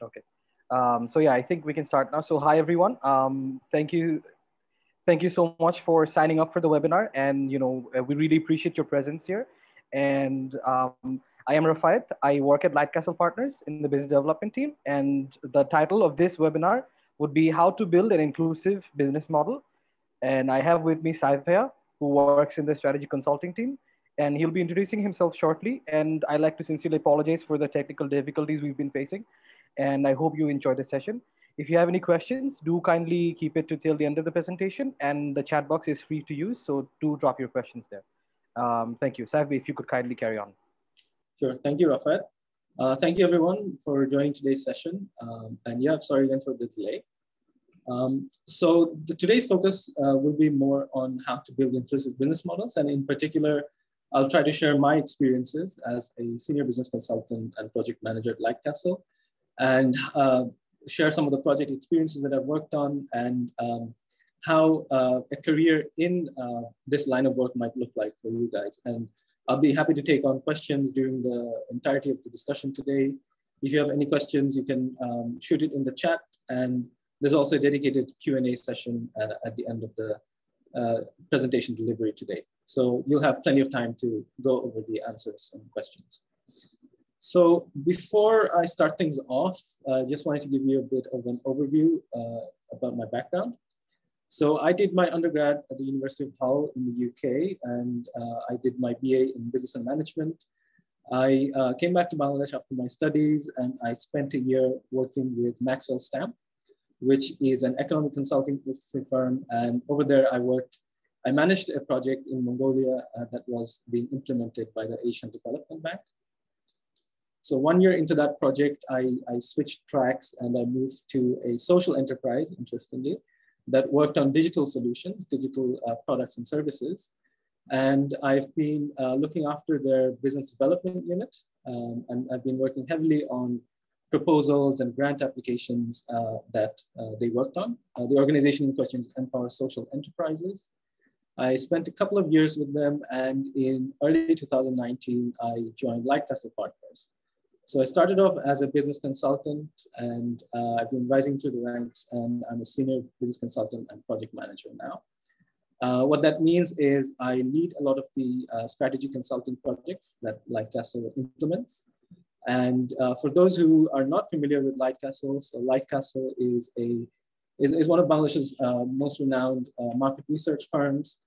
Okay. So yeah, I think we can start now. So hi everyone. Thank you so much for signing up for the webinar, and we really appreciate your presence here. And I am Rafayat. I work at Lightcastle Partners in the business development team, and the title of this webinar would be "How to Build an Inclusive Business Model." And I have with me Saif Bhaiya, who works in the strategy consulting team, and he'll be introducing himself shortly. And I'd like to sincerely apologize for the technical difficulties we've been facing. And I hope you enjoy the session. If you have any questions, do kindly keep it to till the end of the presentation, and the chat box is free to use. So do drop your questions there. Thank you. Saif, if you could kindly carry on. Sure. Thank you, Rafat. Thank you, everyone, for joining today's session. And yeah, sorry again for the delay. Today's focus will be more on how to build inclusive business models. And in particular, I'll try to share my experiences as a senior business consultant and project manager at Lightcastle, and share some of the project experiences that I've worked on, and how a career in this line of work might look like for you guys. And I'll be happy to take on questions during the entirety of the discussion today. If you have any questions, you can shoot it in the chat, and there's also a dedicated Q&A session at the end of the presentation delivery today. So you'll have plenty of time to go over the answers and questions. So before I start things off, I just wanted to give you a bit of an overview about my background. So I did my undergrad at the University of Hull in the UK, and I did my BA in business and management. I came back to Bangladesh after my studies, and I spent a year working with Maxwell Stamp, which is an economic consulting firm. And over there, I managed a project in Mongolia that was being implemented by the Asian Development Bank. So 1 year into that project, I switched tracks and I moved to a social enterprise, interestingly, that worked on digital solutions, digital products and services. And I've been looking after their business development unit. And I've been working heavily on proposals and grant applications that they worked on. The organization in question is Empower Social Enterprises. I spent a couple of years with them, and in early 2019, I joined Lightcastle Partners. So I started off as a business consultant, and I've been rising through the ranks, and I'm a senior business consultant and project manager now. What that means is I lead a lot of the strategy consulting projects that Lightcastle implements. And for those who are not familiar with Lightcastle, so Lightcastle is one of Bangladesh's most renowned market research firms.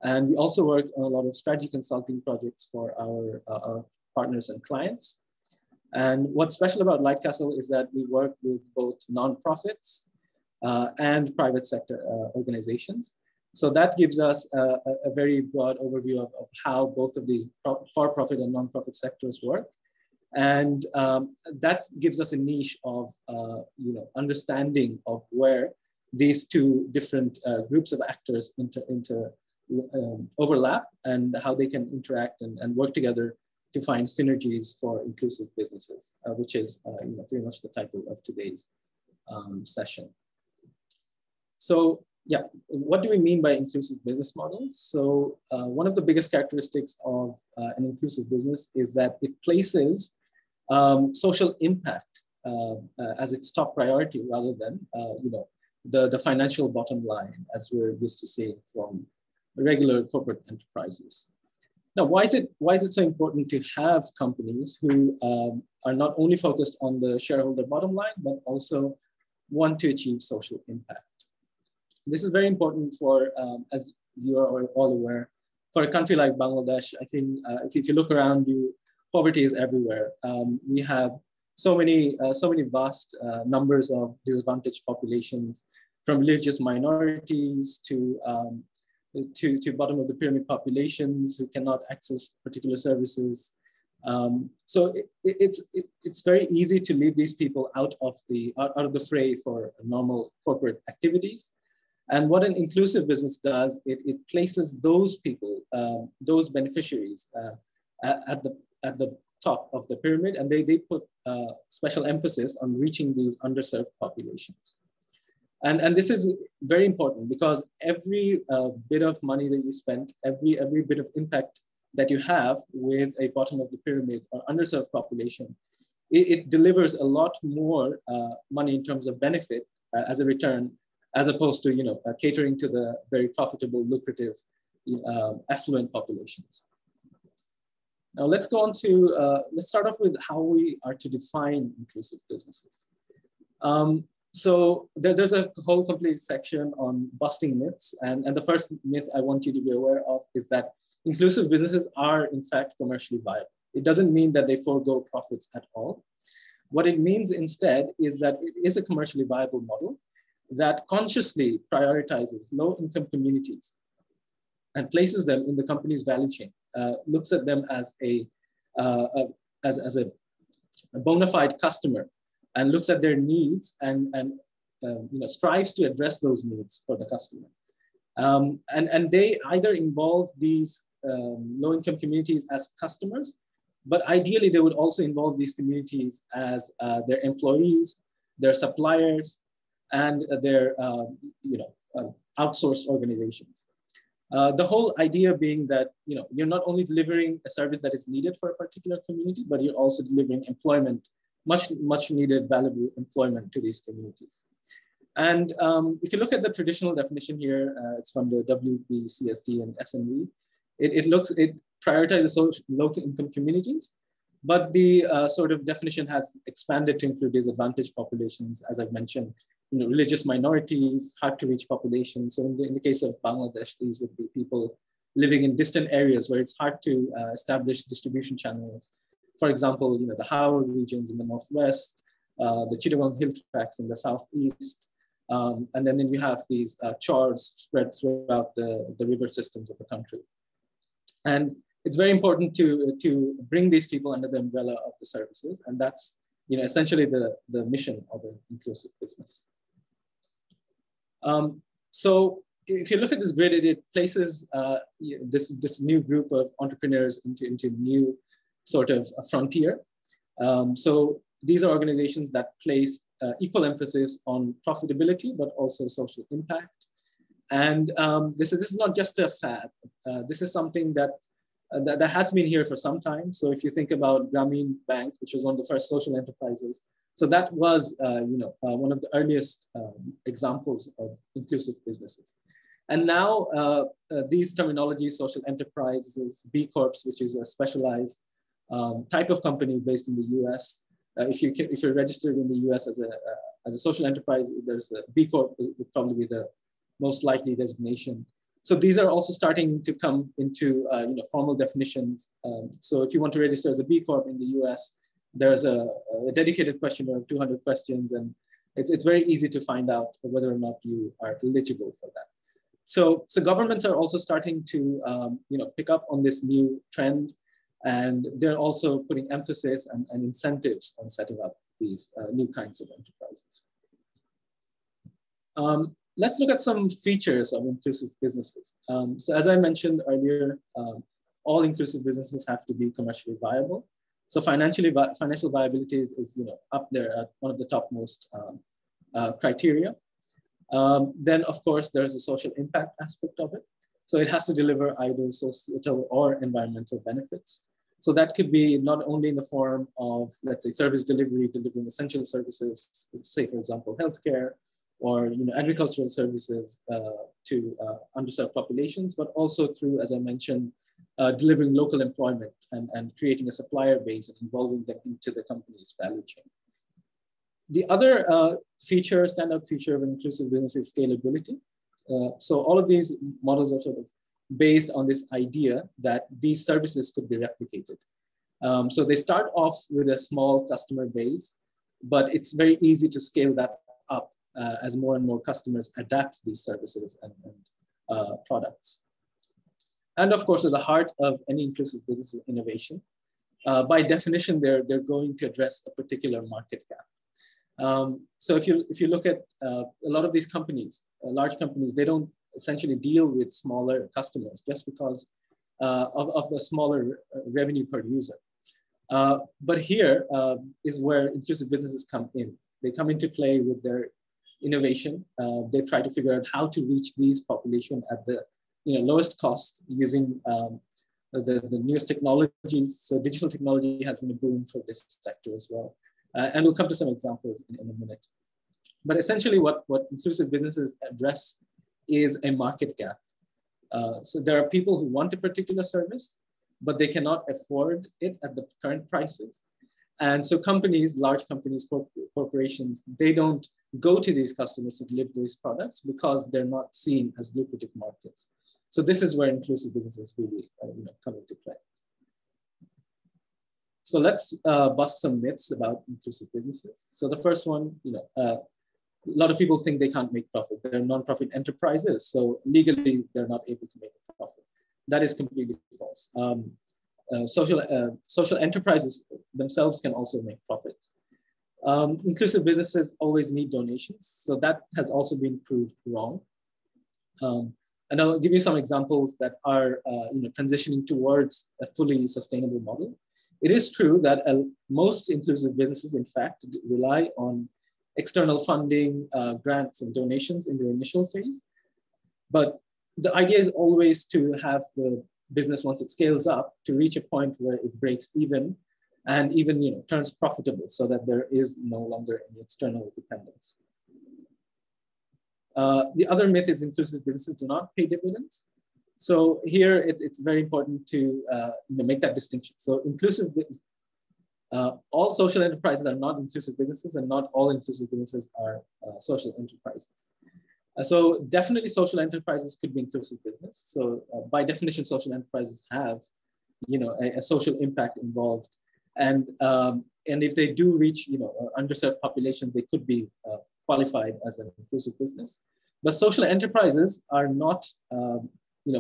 And we also work on a lot of strategy consulting projects for our partners and clients. And what's special about Lightcastle is that we work with both nonprofits and private sector organizations. So that gives us a very broad overview of how both of these for-profit and nonprofit sectors work. And that gives us a niche of understanding of where these two different groups of actors overlap, and how they can interact and work together to find synergies for inclusive businesses, which is pretty much the title of today's session. So yeah, what do we mean by inclusive business models? So one of the biggest characteristics of an inclusive business is that it places social impact as its top priority, rather than the financial bottom line, as we're used to seeing from regular corporate enterprises. Now, why is it so important to have companies who are not only focused on the shareholder bottom line, but also want to achieve social impact? This is very important for, as you are all aware, for a country like Bangladesh. I think if you look around you, poverty is everywhere. We have so many vast numbers of disadvantaged populations, from religious minorities to bottom of the pyramid populations who cannot access particular services. So it's very easy to leave these people out of the fray for normal corporate activities. And what an inclusive business does, it places those people, those beneficiaries at the top of the pyramid, and they put special emphasis on reaching these underserved populations. And this is very important, because every bit of money that you spend, every bit of impact that you have with a bottom of the pyramid or underserved population it delivers a lot more money in terms of benefit as a return, as opposed to catering to the very profitable, lucrative, affluent populations. Now let's go on to, let's start off with how we are to define inclusive businesses. So there's a whole complete section on busting myths. And the first myth I want you to be aware of is that inclusive businesses are in fact commercially viable. It doesn't mean that they forego profits at all. What it means instead is that it is a commercially viable model that consciously prioritizes low-income communities and places them in the company's value chain, looks at them as a bona fide customer, and looks at their needs and strives to address those needs for the customer. And they either involve these low-income communities as customers, but ideally they would also involve these communities as their employees, their suppliers, and their outsourced organizations. The whole idea being that you're not only delivering a service that is needed for a particular community, but you're also delivering employment, much needed, valuable employment to these communities. And if you look at the traditional definition here, it's from the WBCSD and SME. It prioritizes local income communities, but the sort of definition has expanded to include disadvantaged populations, as I've mentioned, religious minorities, hard to reach populations. So in the case of Bangladesh, these would be people living in distant areas where it's hard to establish distribution channels. For example, the Howard regions in the Northwest, the Chittagong Hill Tracts in the Southeast, and then you have these chars spread throughout the river systems of the country. And it's very important to bring these people under the umbrella of the services, and that's essentially the mission of an inclusive business. So if you look at this grid, it places this new group of entrepreneurs into new sort of a frontier. So these are organizations that place equal emphasis on profitability, but also social impact. And this is not just a fad. This is something that has been here for some time. So if you think about Grameen Bank, which was one of the first social enterprises, so that was one of the earliest examples of inclusive businesses. And now these terminologies, social enterprises, B Corps, which is a specialized type of company based in the US. If you're registered in the US as a social enterprise, there's a B Corp would probably be the most likely designation. So these are also starting to come into formal definitions. So if you want to register as a B Corp in the US, there's a dedicated questionnaire of 200 questions, and it's very easy to find out whether or not you are eligible for that. So governments are also starting to pick up on this new trend, and they're also putting emphasis and incentives on setting up these new kinds of enterprises. Let's look at some features of inclusive businesses. So as I mentioned earlier, all inclusive businesses have to be commercially viable. So financial viability is up there at one of the topmost criteria. Then of course there's a social impact aspect of it. So it has to deliver either societal or environmental benefits. So that could be not only in the form of, let's say, service delivery, delivering essential services, say for example, healthcare, or agricultural services to underserved populations, but also through, as I mentioned, delivering local employment and creating a supplier base and involving them into the company's value chain. The other standout feature of an inclusive business is scalability. So all of these models are sort of based on this idea that these services could be replicated. So they start off with a small customer base, but it's very easy to scale that up as more and more customers adapt these services and products. And of course, at the heart of any inclusive business is innovation. By definition, they're going to address a particular market gap. So if you look at a lot of these companies, large companies, they don't essentially deal with smaller customers just because of the smaller revenue per user. But here is where inclusive businesses come in. They come into play with their innovation. They try to figure out how to reach these population at the lowest cost using the newest technologies. So digital technology has been a boom for this sector as well. And we'll come to some examples in a minute. But essentially what inclusive businesses address is a market gap. So there are people who want a particular service, but they cannot afford it at the current prices. And so companies, large companies, corporations, they don't go to these customers to deliver these products because they're not seen as lucrative markets. So this is where inclusive businesses really come into play. So let's bust some myths about inclusive businesses. So the first one, a lot of people think they can't make profit. They're non-profit enterprises, so legally they're not able to make a profit. That is completely false. Social enterprises themselves can also make profits. Inclusive businesses always need donations, so that has also been proved wrong. And I'll give you some examples that are transitioning towards a fully sustainable model. It is true that most inclusive businesses, in fact, rely on external funding, grants, and donations in their initial phase. But the idea is always to have the business, once it scales up, to reach a point where it breaks even and even turns profitable, so that there is no longer any external dependence. The other myth is inclusive businesses do not pay dividends. So here it's very important to make that distinction. So all social enterprises are not inclusive businesses, and not all inclusive businesses are social enterprises. So definitely social enterprises could be inclusive business. So by definition, social enterprises have a social impact involved. And if they do reach an underserved population, they could be qualified as an inclusive business. But social enterprises are not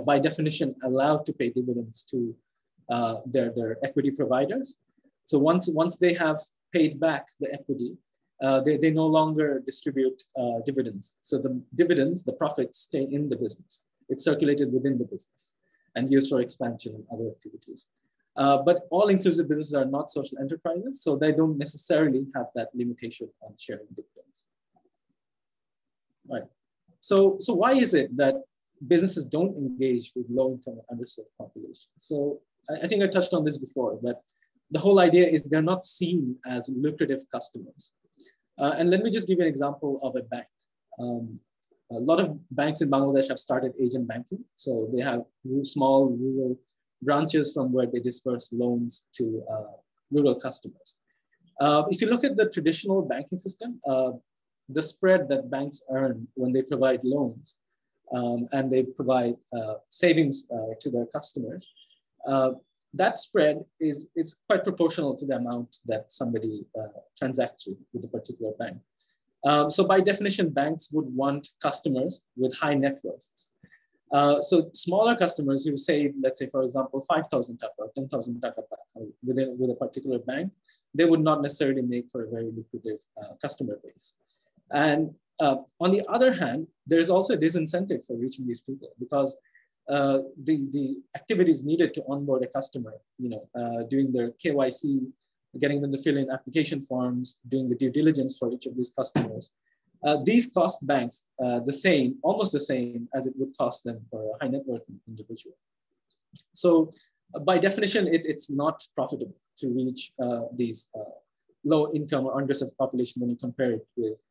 by definition allowed to pay dividends to their equity providers. So once they have paid back the equity, they no longer distribute dividends. So the dividends, the profits, stay in the business. It's circulated within the business and used for expansion and other activities. But all inclusive businesses are not social enterprises, so they don't necessarily have that limitation on sharing dividends. Right. So why is it that businesses don't engage with low-income and underserved populations? So I think I touched on this before, but the whole idea is they're not seen as lucrative customers. And let me just give you an example of a bank. A lot of banks in Bangladesh have started agent banking. So they have small rural branches from where they disperse loans to rural customers. If you look at the traditional banking system, the spread that banks earn when they provide loans and they provide savings to their customers, that spread is quite proportional to the amount that somebody transacts with a particular bank. So by definition, banks would want customers with high net worths. So smaller customers who save, let's say, for example, 5,000 taka or 10,000 taka with a particular bank, they would not necessarily make for a very lucrative customer base. And on the other hand, there's also a disincentive for reaching these people, because the activities needed to onboard a customer, doing their KYC, getting them to fill in application forms, doing the due diligence for each of these customers, these cost banks almost the same as it would cost them for a high net worth individual. So by definition, it's not profitable to reach these low income or underserved population when you compare it with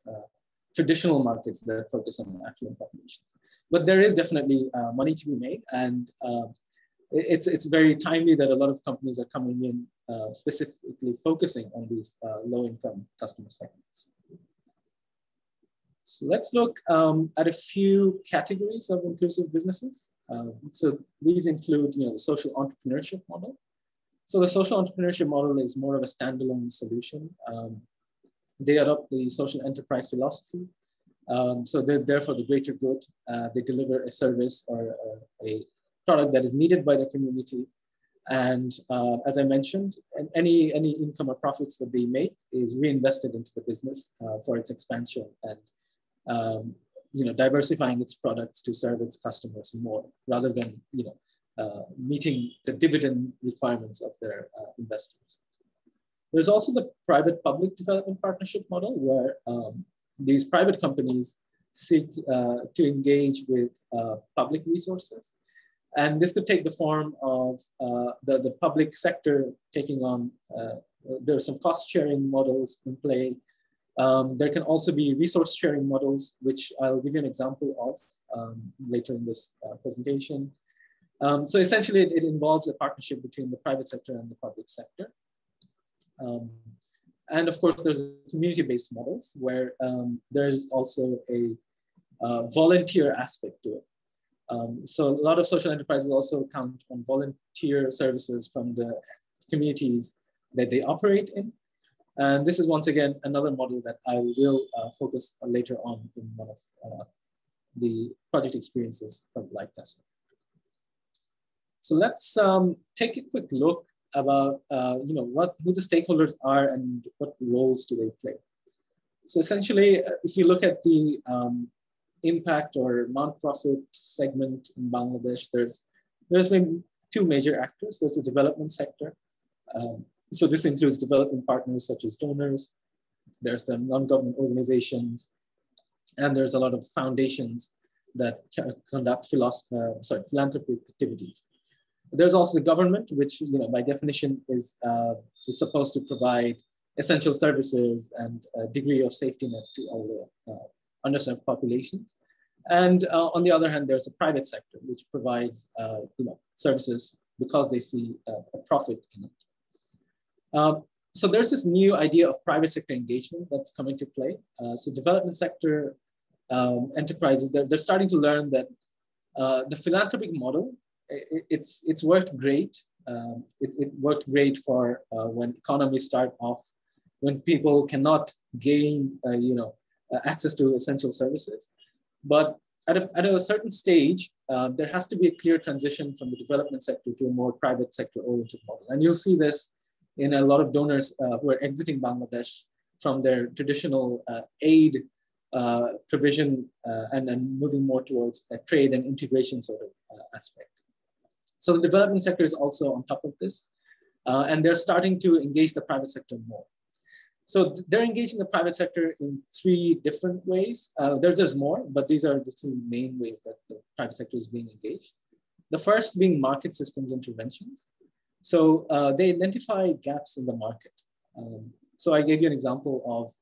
traditional markets that focus on affluent populations. But there is definitely money to be made, and it's very timely that a lot of companies are coming in specifically focusing on these low income customer segments. So let's look at a few categories of inclusive businesses. So these include the social entrepreneurship model. So the social entrepreneurship model is more of a standalone solution. They adopt the social enterprise philosophy. So they're there for the greater good. They deliver a service or a product that is needed by the community. And as I mentioned, any income or profits that they make is reinvested into the business for its expansion and diversifying its products to serve its customers more, rather than meeting the dividend requirements of their investors. There's also the private-public development partnership model, where these private companies seek to engage with public resources. And this could take the form of the public sector taking on There are some cost sharing models in play. There can also be resource sharing models, which I'll give you an example of later in this presentation. So essentially, it involves a partnership between the private sector and the public sector. And of course, there's community-based models where there's also a volunteer aspect to it. So a lot of social enterprises also count on volunteer services from the communities that they operate in. And this is once again another model that I will focus later on in one of the project experiences from Lightcastle. So let's take a quick look about who the stakeholders are and what roles do they play. So essentially, if you look at the impact or nonprofit segment in Bangladesh, there's been two major actors. There's the development sector. So this includes development partners such as donors. There's the non-government organizations, and there's a lot of foundations that conduct philanthropic activities. There's also the government, which by definition is supposed to provide essential services and a degree of safety net to all the underserved populations. And on the other hand, there's a private sector, which provides services because they see a profit in it. So there's this new idea of private sector engagement that's coming to play. So development sector enterprises, they're starting to learn that the philanthropic model, it's worked great. It worked great for when economies start off, when people cannot gain access to essential services. But at a certain stage, there has to be a clear transition from the development sector to a more private sector oriented model. And you'll see this in a lot of donors who are exiting Bangladesh from their traditional aid provision and moving more towards a trade and integration sort of aspect. So the development sector is also on top of this, and they're starting to engage the private sector more. So they're engaging the private sector in three different ways. There's more, but these are the two main ways that the private sector is being engaged. The first being market systems interventions. So they identify gaps in the market. So I gave you an example of,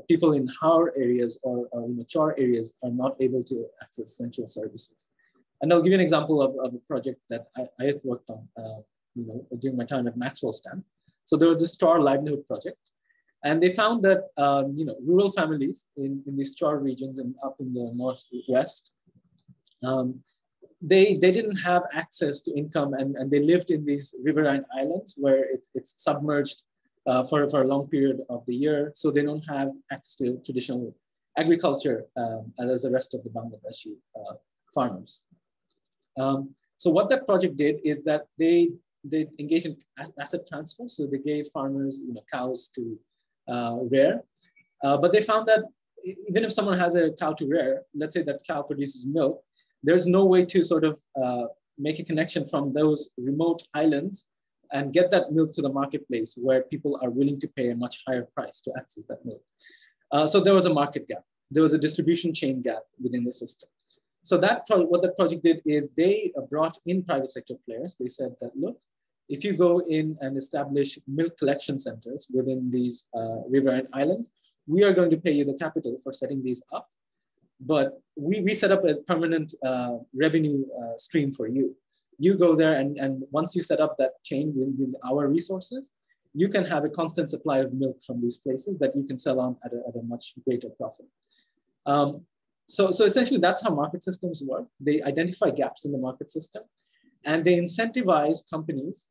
people in our areas or mature areas are not able to access essential services. And I'll give you an example of a project that I have worked on, during my time at Maxwell Stamp. So there was this char livelihood project, and they found that rural families in these char regions and up in the northwest, they didn't have access to income, and they lived in these riverine islands where it's submerged for a long period of the year. So they don't have access to traditional agriculture as the rest of the Bangladeshi farmers. So what that project did is that they engaged in asset transfer. So they gave farmers cows to rear, but they found that even if someone has a cow to rear, let's say that cow produces milk, there's no way to sort of make a connection from those remote islands and get that milk to the marketplace where people are willing to pay a much higher price to access that milk. So there was a market gap. There was a distribution chain gap within the system. So what that project did is they brought in private sector players. They said that, look, if you go in and establish milk collection centers within these riverine islands, we are going to pay you the capital for setting these up. But we set up a permanent revenue stream for you. You go there and once you set up that chain with our resources, you can have a constant supply of milk from these places that you can sell on at a much greater profit. So essentially that's how market systems work. They identify gaps in the market system and they incentivize companies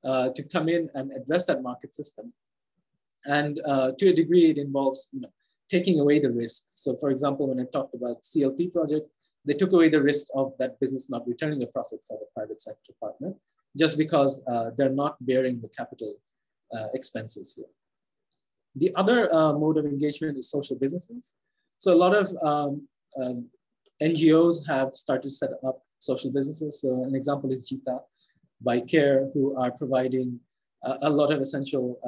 to come in and address that market system. And to a degree, it involves taking away the risk. So for example, when I talked about CLP project, they took away the risk of that business not returning a profit for the private sector partner, just because they're not bearing the capital expenses here. The other mode of engagement is social businesses. So a lot of NGOs have started to set up social businesses. So an example is Jita by Care, who are providing a lot of essential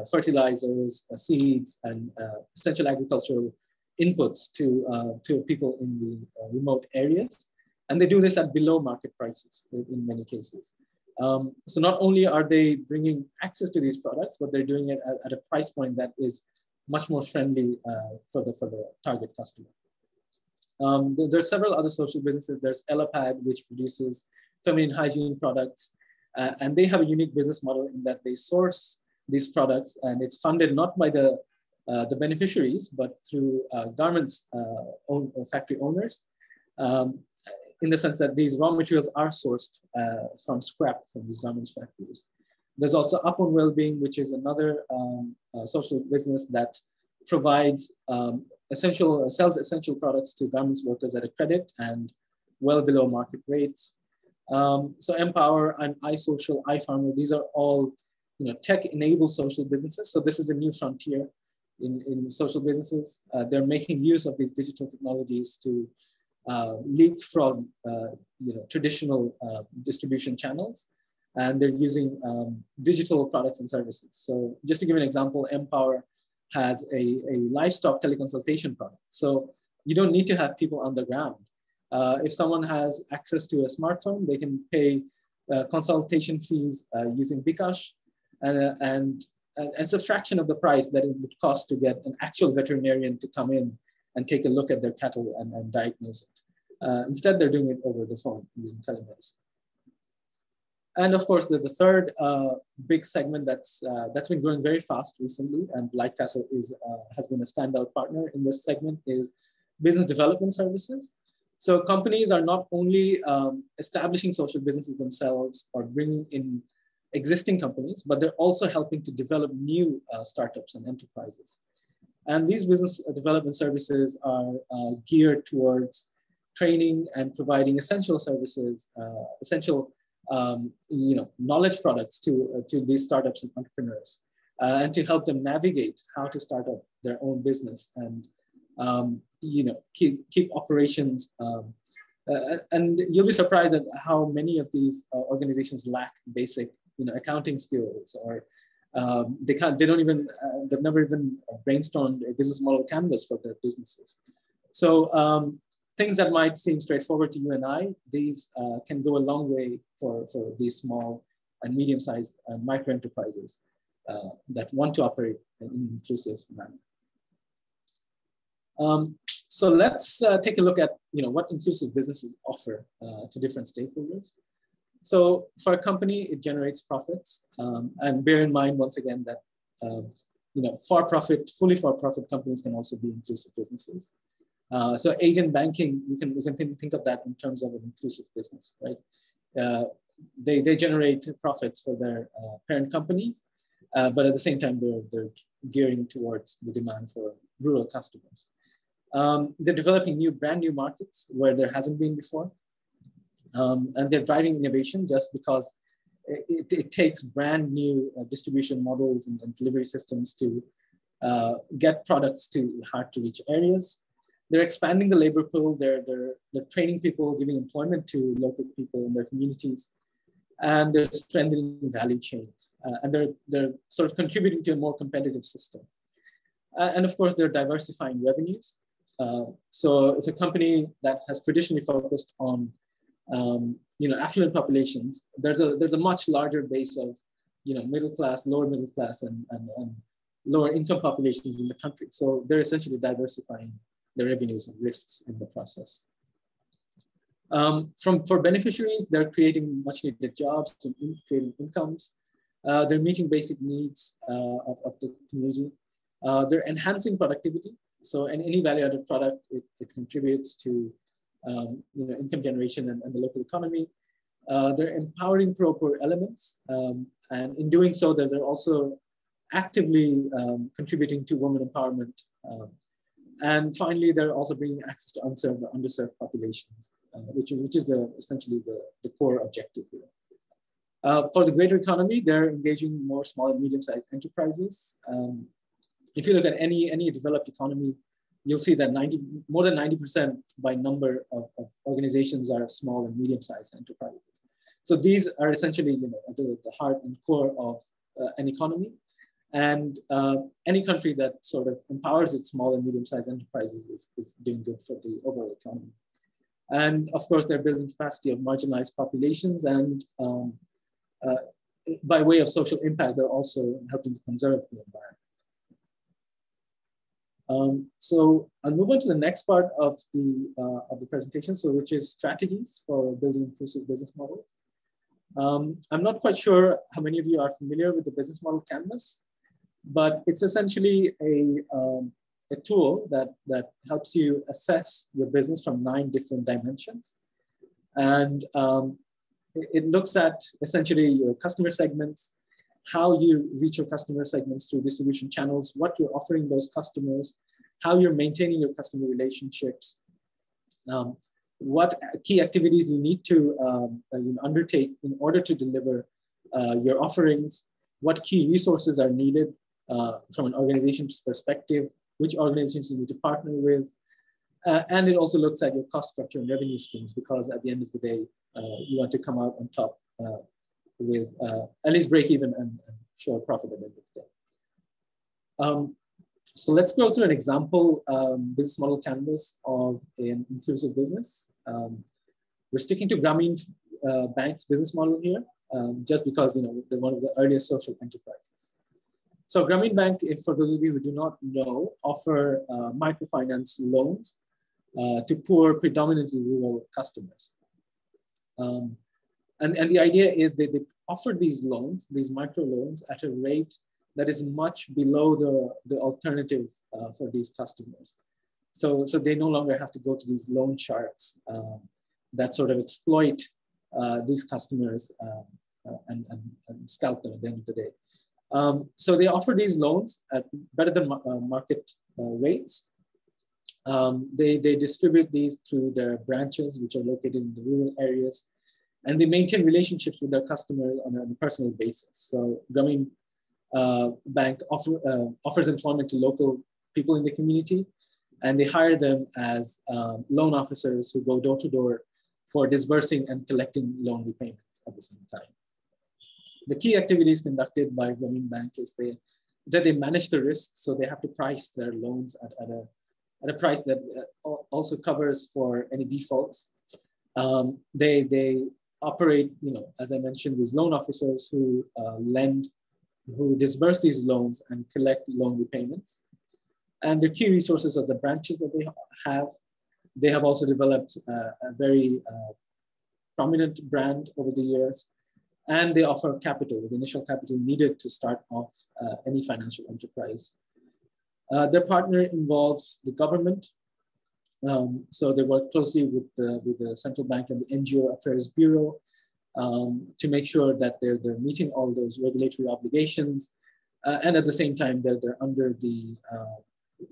fertilizers, seeds, and essential agricultural inputs to people in the remote areas. And they do this at below market prices in many cases. So not only are they bringing access to these products, but they're doing it at a price point that is much more friendly for the target customer. There are several other social businesses. There's Elapad, which produces feminine hygiene products, and they have a unique business model in that they source these products, and it's funded not by the beneficiaries, but through garments factory owners, in the sense that these raw materials are sourced from scrap from these garments factories. There's also Up on Wellbeing, which is another social business that provides sells essential products to garments workers at a credit and well below market rates. So Empower and iSocial, iFarmer, these are all tech-enabled social businesses. So this is a new frontier in social businesses. They're making use of these digital technologies to leapfrog traditional distribution channels, and they're using digital products and services. So just to give an example, Empower has a livestock teleconsultation product. So you don't need to have people on the ground. If someone has access to a smartphone, they can pay consultation fees using bKash, and it's a fraction of the price that it would cost to get an actual veterinarian to come in and take a look at their cattle and diagnose it. Instead, they're doing it over the phone using telemedicine. And of course, there's the third big segment that's been growing very fast recently, and Light Castle has been a standout partner in this segment, is business development services. So companies are not only establishing social businesses themselves or bringing in existing companies, but they're also helping to develop new startups and enterprises. And these business development services are geared towards training and providing essential services, essential knowledge products to these startups and entrepreneurs, and to help them navigate how to start up their own business and keep operations. And you'll be surprised at how many of these organizations lack basic accounting skills, or they've never even brainstormed a business model canvas for their businesses. So things that might seem straightforward to you and I, these can go a long way for these small and medium-sized micro enterprises that want to operate in an inclusive manner. So let's take a look at what inclusive businesses offer to different stakeholders. So for a company, it generates profits, and bear in mind once again that fully for-profit companies can also be inclusive businesses. So agent banking, we can think of that in terms of an inclusive business, right? They generate profits for their parent companies, but at the same time, they're gearing towards the demand for rural customers. They're developing brand new markets where there hasn't been before. And they're driving innovation just because it takes brand new distribution models and delivery systems to get products to hard to reach areas. They're expanding the labor pool. They're training people, giving employment to local people in their communities, and they're strengthening value chains. And they're sort of contributing to a more competitive system. And of course, they're diversifying revenues. So if a company that has traditionally focused on affluent populations, there's a much larger base of middle class, lower middle class, and lower income populations in the country. So they're essentially diversifying their revenues and risks in the process. For beneficiaries, they're creating much needed jobs and creating incomes. They're meeting basic needs of the community. They're enhancing productivity. So any value-added product, it contributes to income generation and the local economy. They're empowering pro-poor elements, and in doing so, they're also actively contributing to women empowerment. And finally, they're also bringing access to unserved or underserved populations, which is essentially the core objective here. For the greater economy, they're engaging more small and medium-sized enterprises. If you look at any developed economy, you'll see that more than 90% by number of organizations are small and medium-sized enterprises. So these are essentially the heart and core of an economy. And any country that sort of empowers its small and medium-sized enterprises is doing good for the overall economy. And of course, they're building capacity of marginalized populations and by way of social impact, they're also helping to conserve the environment. So I'll move on to the next part of the presentation, so which is strategies for building inclusive business models. I'm not quite sure how many of you are familiar with the business model canvas, but it's essentially a tool that helps you assess your business from 9 different dimensions. And it looks at essentially your customer segments, how you reach your customer segments through distribution channels, what you're offering those customers, how you're maintaining your customer relationships, what key activities you need to undertake in order to deliver your offerings, what key resources are needed from an organization's perspective, which organizations you need to partner with. And it also looks at your cost structure and revenue streams, because at the end of the day, you want to come out on top with at least break even and show a profit at the end of the day. So let's go through an example business model canvas of an inclusive business. We're sticking to Grameen Bank's business model here, just because they're one of the earliest social enterprises. So Grameen Bank, if for those of you who do not know, offer microfinance loans to poor, predominantly rural customers. And the idea is that they offer these loans, these micro loans, at a rate that is much below the alternative for these customers. So they no longer have to go to these loan sharks that sort of exploit these customers and scalp them at the end of the day. So they offer these loans at better than market rates. They distribute these through their branches, which are located in the rural areas, and they maintain relationships with their customers on a personal basis. So Grameen Bank offers employment to local people in the community, and they hire them as loan officers who go door to door for disbursing and collecting loan repayments at the same time. The key activities conducted by Grameen Bank is that they manage the risk, so they have to price their loans at a price that also covers for any defaults. They operate, as I mentioned, these loan officers who who disburse these loans and collect loan repayments. And the key resources are the branches that they have. They have also developed a very prominent brand over the years. And they offer capital, the initial capital needed to start off any financial enterprise. Their partner involves the government. So they work closely with the central bank and the NGO Affairs Bureau to make sure that they're meeting all those regulatory obligations. And at the same time, they're under the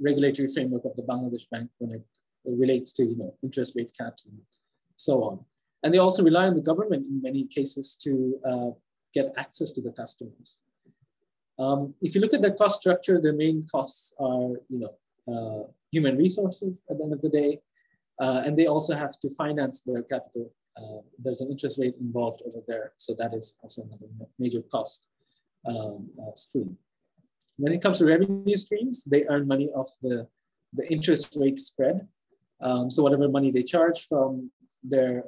regulatory framework of the Bangladesh Bank when it relates to interest rate caps and so on. And they also rely on the government in many cases to get access to the customers. If you look at their cost structure, their main costs are human resources at the end of the day, and they also have to finance their capital. There's an interest rate involved over there, so that is also another major cost stream. When it comes to revenue streams, they earn money off the interest rate spread. So whatever money they charge from the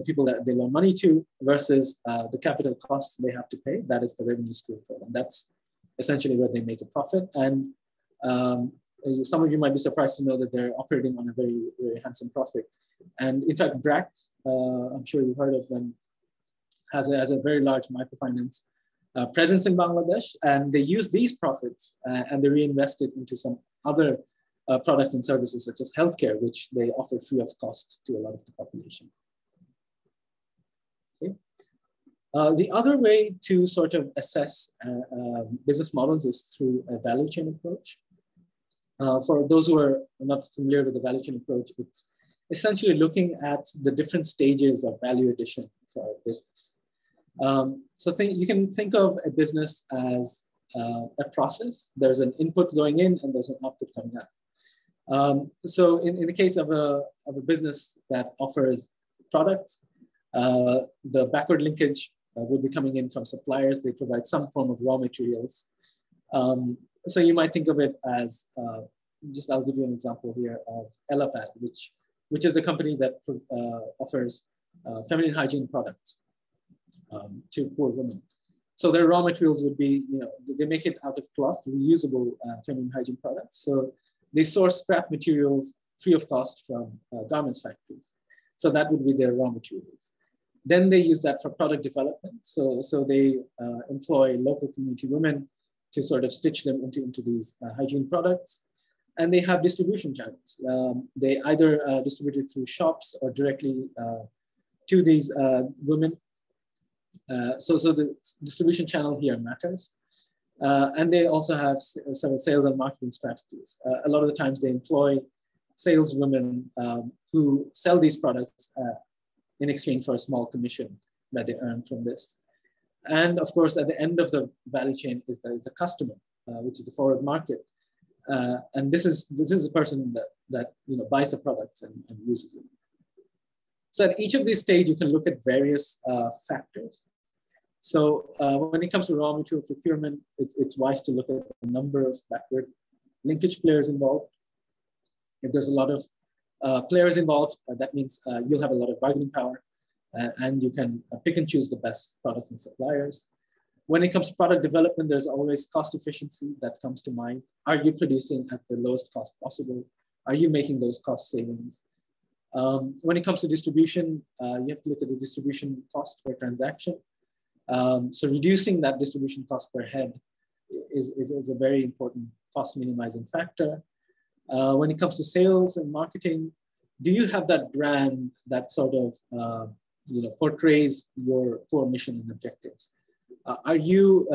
people that they loan money to versus the capital costs they have to pay, that is the revenue stream for them. That's essentially where they make a profit. And some of you might be surprised to know that they're operating on a very, very handsome profit. And in fact, BRAC, I'm sure you've heard of them, has a very large microfinance presence in Bangladesh, and they use these profits and they reinvest it into some other products and services such as healthcare, which they offer free of cost to a lot of the population. Okay. The other way to sort of assess business models is through a value chain approach. For those who are not familiar with the value chain approach, it's essentially looking at the different stages of value addition for a business. So you can think of a business as a process. There's an input going in and there's an output coming out. So in the case of a business that offers products, the backward linkage would be coming in from suppliers. They provide some form of raw materials. So you might think of it as, I'll give you an example here of Elapad, which is the company that offers feminine hygiene products. to poor women. So their raw materials would be, they make it out of cloth, reusable feminine hygiene products. So they source scrap materials free of cost from garments factories. So that would be their raw materials. Then they use that for product development. So they employ local community women to sort of stitch them into these hygiene products. And they have distribution channels. They either distribute it through shops or directly to these women. So the distribution channel here matters. And they also have several sales and marketing strategies. A lot of the times they employ saleswomen who sell these products in exchange for a small commission that they earn from this. And of course, at the end of the value chain is the customer, which is the forward market. And this is the person that buys the products and uses it. So at each of these stages, you can look at various factors. So when it comes to raw material procurement, it's wise to look at a number of backward linkage players involved. If there's a lot of players involved, that means you'll have a lot of bargaining power and you can pick and choose the best products and suppliers. When it comes to product development, there's always cost efficiency that comes to mind. Are you producing at the lowest cost possible? Are you making those cost savings? When it comes to distribution, you have to look at the distribution cost per transaction. So reducing that distribution cost per head is a very important cost minimizing factor. When it comes to sales and marketing, do you have that brand that sort of portrays your core mission and objectives? Are you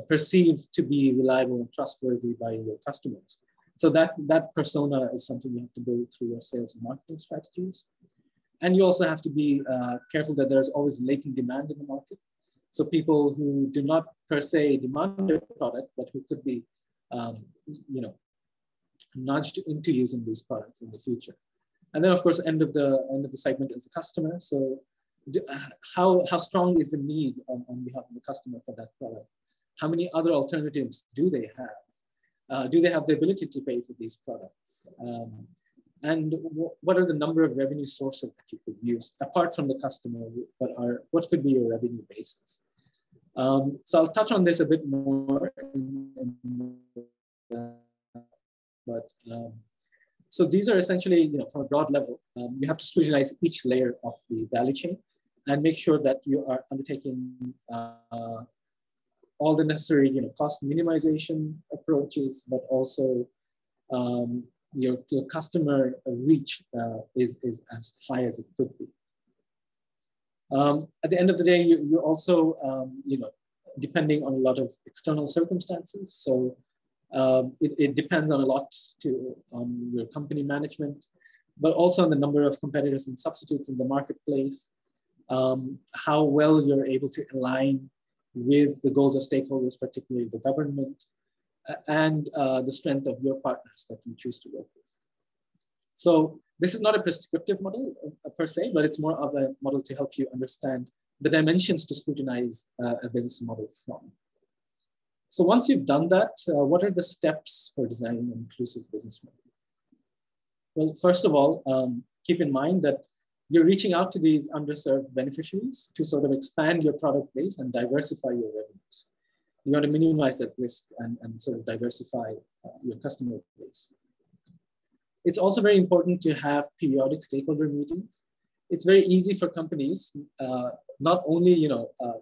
perceived to be reliable and trustworthy by your customers? So that persona is something you have to build through your sales and marketing strategies. And you also have to be careful that there's always latent demand in the market. So people who do not per se demand a product, but who could be, nudged into using these products in the future. And then of course, end of the segment is the customer. So how strong is the need on behalf of the customer for that product? How many other alternatives do they have? Do they have the ability to pay for these products? And what are the number of revenue sources that you could use apart from the customer? What could be your revenue basis? So I'll touch on this a bit more. So these are essentially, from a broad level, you have to scrutinize each layer of the value chain and make sure that you are undertaking all the necessary, cost minimization approaches, but also your customer reach is as high as it could be. At the end of the day, you also, depending on a lot of external circumstances. So it depends on a lot on your company management, but also on the number of competitors and substitutes in the marketplace, how well you're able to align with the goals of stakeholders, particularly the government, and the strength of your partners that you choose to work with. So this is not a prescriptive model per se, but it's more of a model to help you understand the dimensions to scrutinize a business model from. So once you've done that, what are the steps for designing an inclusive business model? Well, first of all, keep in mind that you're reaching out to these underserved beneficiaries to sort of expand your product base and diversify your revenues. You want to minimize that risk and sort of diversify your customer base. It's also very important to have periodic stakeholder meetings. It's very easy for companies, not only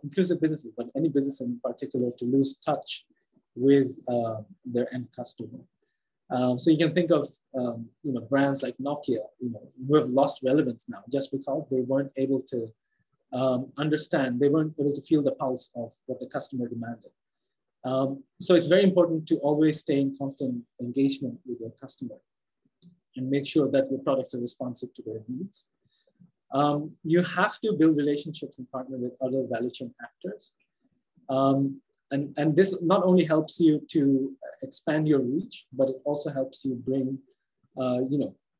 inclusive businesses, but any business in particular, to lose touch with their end customer. So you can think of brands like Nokia, who have lost relevance now just because they weren't able to understand, they weren't able to feel the pulse of what the customer demanded. So it's very important to always stay in constant engagement with your customer and make sure that your products are responsive to their needs. You have to build relationships and partner with other value chain actors. And this not only helps you to expand your reach, but it also helps you bring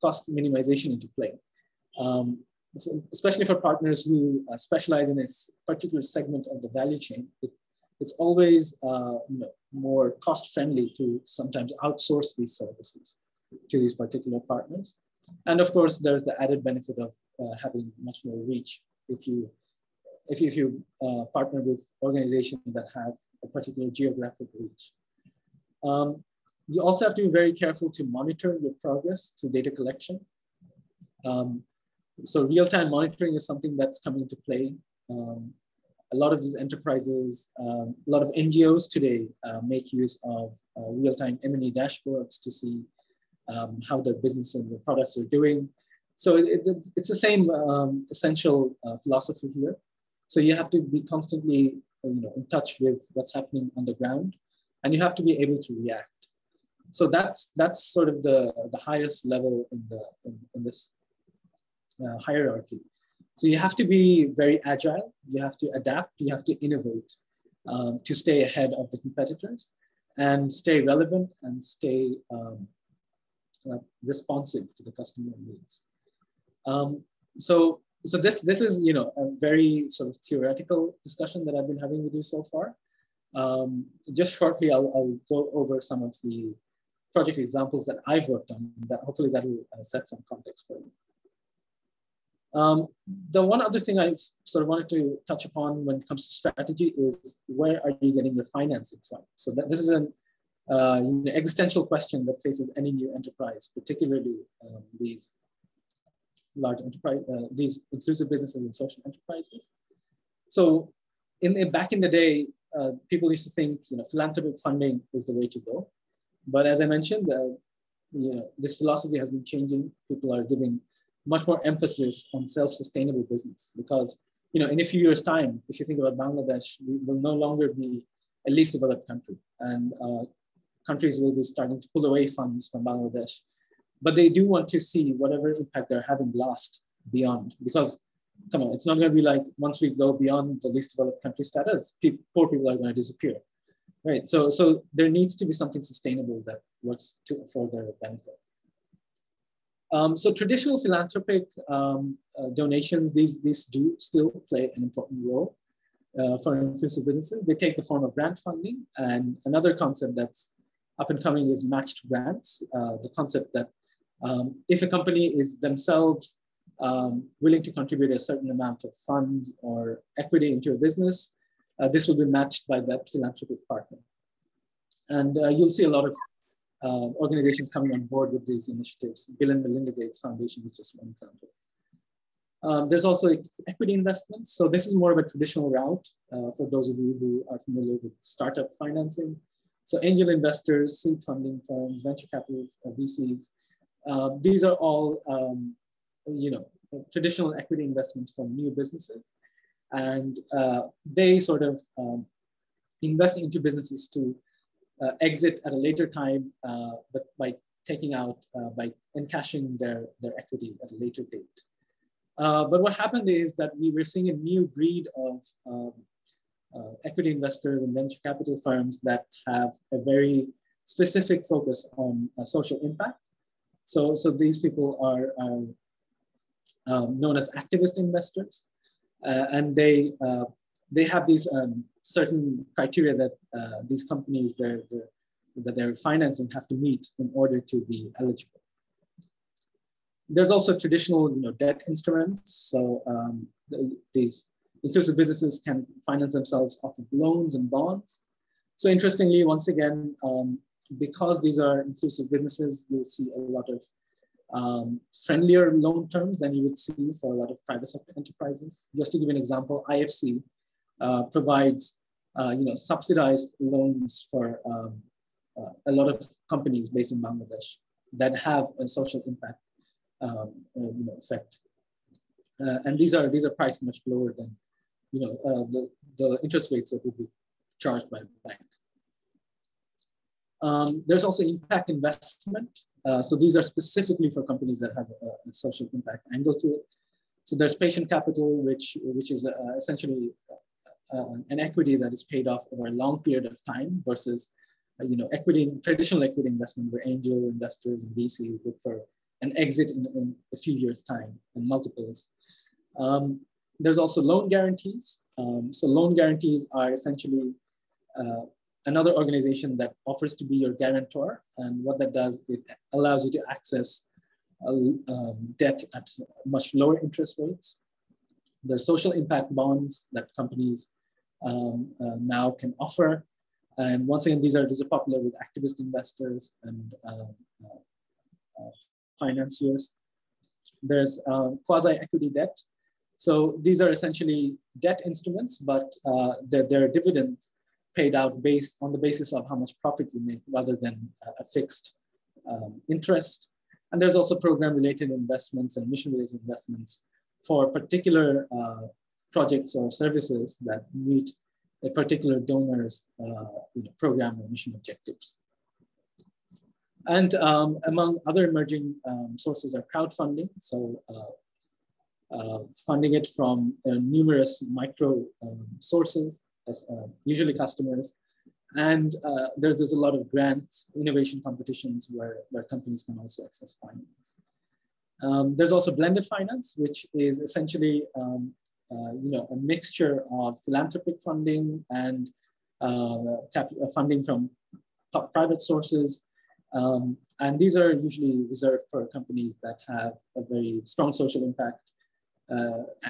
cost minimization into play. Especially for partners who specialize in a particular segment of the value chain, it's always more cost-friendly to sometimes outsource these services to these particular partners. And of course, there's the added benefit of having much more reach if you if you partner with organizations that have a particular geographic reach. You also have to be very careful to monitor your progress through data collection. So real-time monitoring is something that's coming into play. A lot of these enterprises, a lot of NGOs today make use of real-time M&E dashboards to see how their business and their products are doing. So it's the same essential philosophy here. So you have to be constantly in touch with what's happening on the ground, and you have to be able to react. So that's sort of the highest level in this hierarchy. So you have to be very agile, you have to adapt, you have to innovate to stay ahead of the competitors and stay relevant and stay responsive to the customer needs. So this is a very sort of theoretical discussion that I've been having with you so far. Just shortly, I'll go over some of the project examples that I've worked on. That hopefully that will set some context for you. The one other thing I sort of wanted to touch upon when it comes to strategy is where are you getting your financing from? So this is an existential question that faces any new enterprise, particularly these large enterprise, these inclusive businesses and social enterprises. So back in the day, people used to think philanthropic funding is the way to go. But as I mentioned, this philosophy has been changing. People are giving much more emphasis on self-sustainable business because, in a few years' time, if you think about Bangladesh, we will no longer be a least developed country, and countries will be starting to pull away funds from Bangladesh. But they do want to see whatever impact they're having last beyond, because come on, it's not going to be like once we go beyond the least developed country status, poor people are going to disappear, right? So there needs to be something sustainable that works for their benefit. So traditional philanthropic donations, these do still play an important role for inclusive businesses. They take the form of grant funding, and another concept that's up and coming is matched grants. The concept that if a company is themselves willing to contribute a certain amount of funds or equity into a business, this will be matched by that philanthropic partner. And you'll see a lot of organizations coming on board with these initiatives. Bill and Melinda Gates Foundation is just one example. There's also equity investments. So this is more of a traditional route for those of you who are familiar with startup financing. So angel investors, seed funding firms, venture capital VCs, these are all traditional equity investments from new businesses. And they sort of invest into businesses to exit at a later time, but by taking out, by encashing their equity at a later date. But what happened is that we were seeing a new breed of equity investors and venture capital firms that have a very specific focus on social impact. So these people are known as activist investors, and they have these certain criteria that these companies that they're financing have to meet in order to be eligible. There's also traditional debt instruments. So these inclusive businesses can finance themselves off of loans and bonds. So interestingly, once again, because these are inclusive businesses, you'll see a lot of friendlier loan terms than you would see for a lot of private sector enterprises. Just to give an example, IFC provides subsidized loans for a lot of companies based in Bangladesh that have a social impact effect, and these are priced much lower than the interest rates that would be charged by a bank. There's also impact investment. So these are specifically for companies that have a social impact angle to it. So there's patient capital, which is essentially an equity that is paid off over a long period of time versus traditional equity investment where angel investors and VCs look for an exit in a few years' time and multiples. There's also loan guarantees. So loan guarantees are essentially another organization that offers to be your guarantor. And what that does, it allows you to access debt at much lower interest rates. There's social impact bonds that companies now can offer. And once again, these are popular with activist investors and financiers. There's quasi-equity debt. So these are essentially debt instruments, but they're dividends paid out based on the basis of how much profit you make rather than a fixed interest. And there's also program-related investments and mission-related investments for particular projects or services that meet a particular donor's program or mission objectives. And among other emerging sources are crowdfunding. So funding it from numerous micro sources, usually customers. And there's a lot of grant innovation competitions where companies can also access finance. There's also blended finance, which is essentially a mixture of philanthropic funding and funding from private sources. And these are usually reserved for companies that have a very strong social impact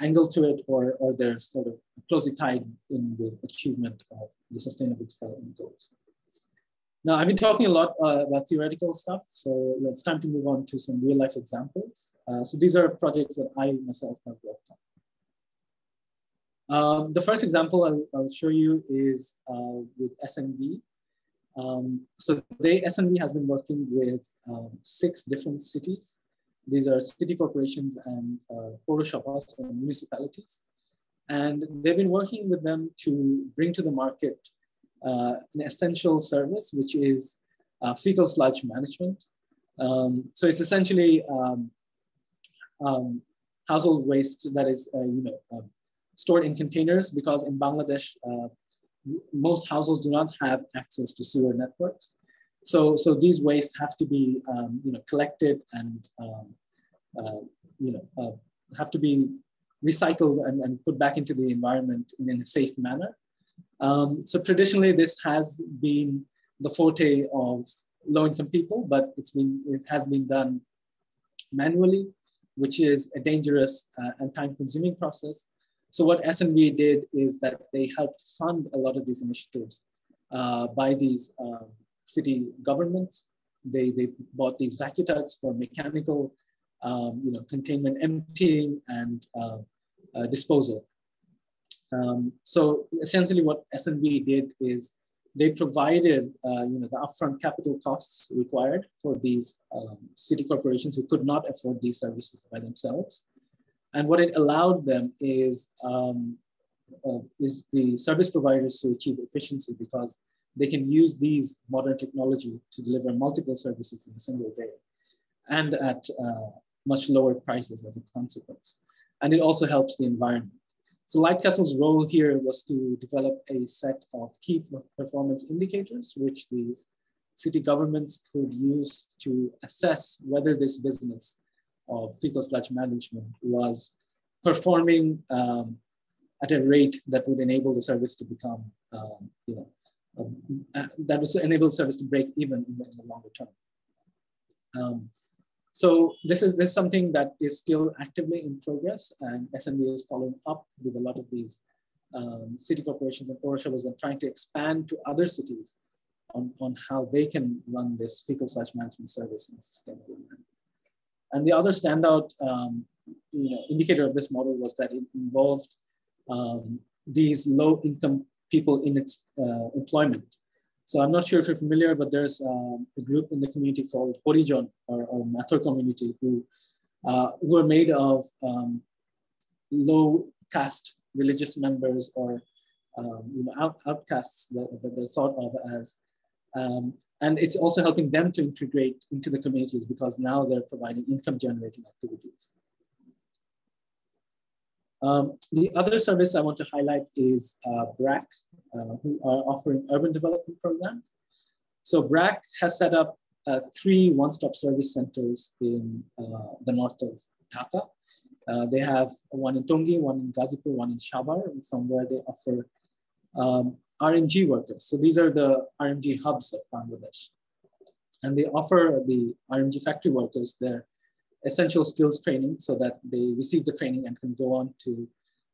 angle to it, or they're sort of closely tied in with achievement of the sustainable development goals. Now, I've been talking a lot about theoretical stuff, so it's time to move on to some real life examples. So these are projects that I myself have worked on. The first example I'll show you is with SNV. So SNV has been working with 6 different cities. These are city corporations and Purosabhas or municipalities. And they've been working with them to bring to the market an essential service, which is fecal sludge management. So it's essentially household waste that is stored in containers, because in Bangladesh, most households do not have access to sewer networks. So these waste have to be collected and have to be recycled and put back into the environment in a safe manner. So traditionally, this has been the forte of low-income people, but it has been done manually, which is a dangerous and time-consuming process. So what SNV did is that they helped fund a lot of these initiatives by these city governments. They bought these vacuum for mechanical containment, emptying, and disposal. So essentially what SNV did is they provided the upfront capital costs required for these city corporations who could not afford these services by themselves. And what it allowed them is the service providers to achieve efficiency, because they can use these modern technology to deliver multiple services in a single day and at much lower prices as a consequence. And it also helps the environment. So Light Castle's role here was to develop a set of key performance indicators, which these city governments could use to assess whether this business of fecal sludge management was performing at a rate that would enable the service to become, that would enable the service to break even in the longer term. So this is something that is still actively in progress, and SNV is following up with a lot of these city corporations and Purosabhas and trying to expand to other cities on how they can run this fecal sludge management service in a sustainable manner. And the other standout indicator of this model was that it involved these low-income people in its employment. So I'm not sure if you're familiar, but there's a group in the community called Horijon or Mathur community who are made of low caste religious members or outcasts that they're thought of as. And it's also helping them to integrate into the communities, because now they're providing income generating activities. The other service I want to highlight is BRAC, who are offering urban development programs. So BRAC has set up 3 one-stop service centers in the north of Dhaka. They have one in Tongi, one in Ghazipur, one in Shabar, from where they offer RMG workers. So these are the RMG hubs of Bangladesh. And they offer the RMG factory workers their essential skills training so that they receive the training and can go on to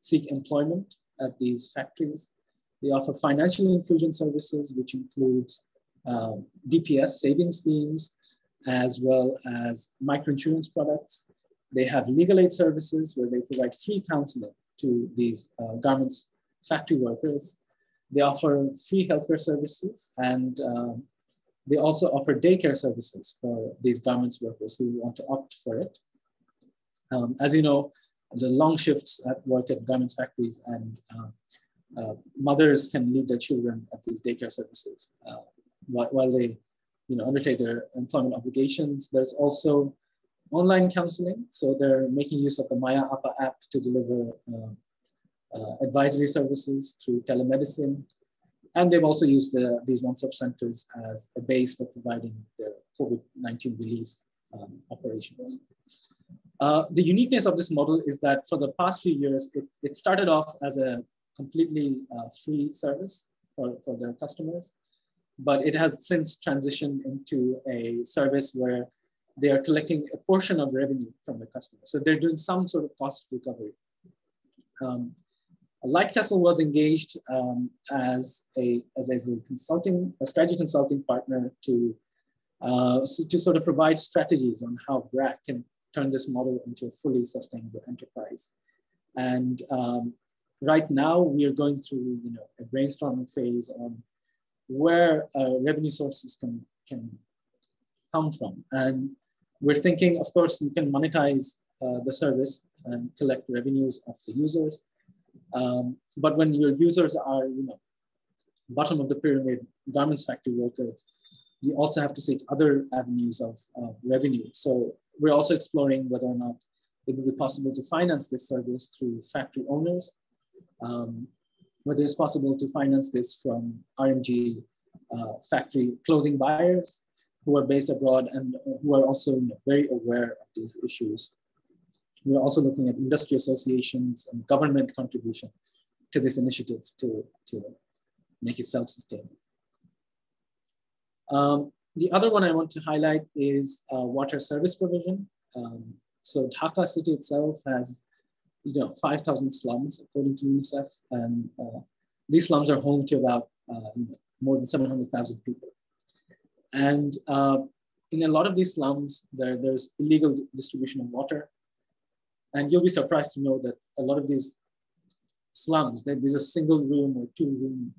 seek employment at these factories. They offer financial inclusion services, which includes DPS saving schemes, as well as microinsurance products. They have legal aid services where they provide free counseling to these garments factory workers. They offer free healthcare services, and they also offer daycare services for these garments workers who want to opt for it. As you know, the long shifts at work at garments factories, and mothers can leave their children at these daycare services while they undertake their employment obligations. There's also online counseling. So they're making use of the Maya Appa app to deliver advisory services through telemedicine. And they've also used these one-stop centers as a base for providing their COVID-19 relief operations. The uniqueness of this model is that for the past few years, it started off as a completely free service for their customers, but it has since transitioned into a service where they are collecting a portion of revenue from the customer. So they're doing some sort of cost recovery. Lightcastle was engaged as a strategy consulting partner to sort of provide strategies on how BRAC can turn this model into a fully sustainable enterprise. And right now we are going through a brainstorming phase on where revenue sources can come from. And we're thinking, of course, you can monetize the service and collect revenues of the users. But when your users are, bottom of the pyramid garments factory workers, you also have to seek other avenues of revenue. So we're also exploring whether or not it would be possible to finance this service through factory owners, whether it's possible to finance this from RMG factory clothing buyers who are based abroad and who are also very aware of these issues. We're also looking at industry associations and government contribution to this initiative to make it self-sustaining. The other one I want to highlight is water service provision. So Dhaka city itself has 5,000 slums according to UNICEF, and these slums are home to about more than 700,000 people. And in a lot of these slums, there's illegal distribution of water. And you'll be surprised to know that a lot of these slums, these are single room or two room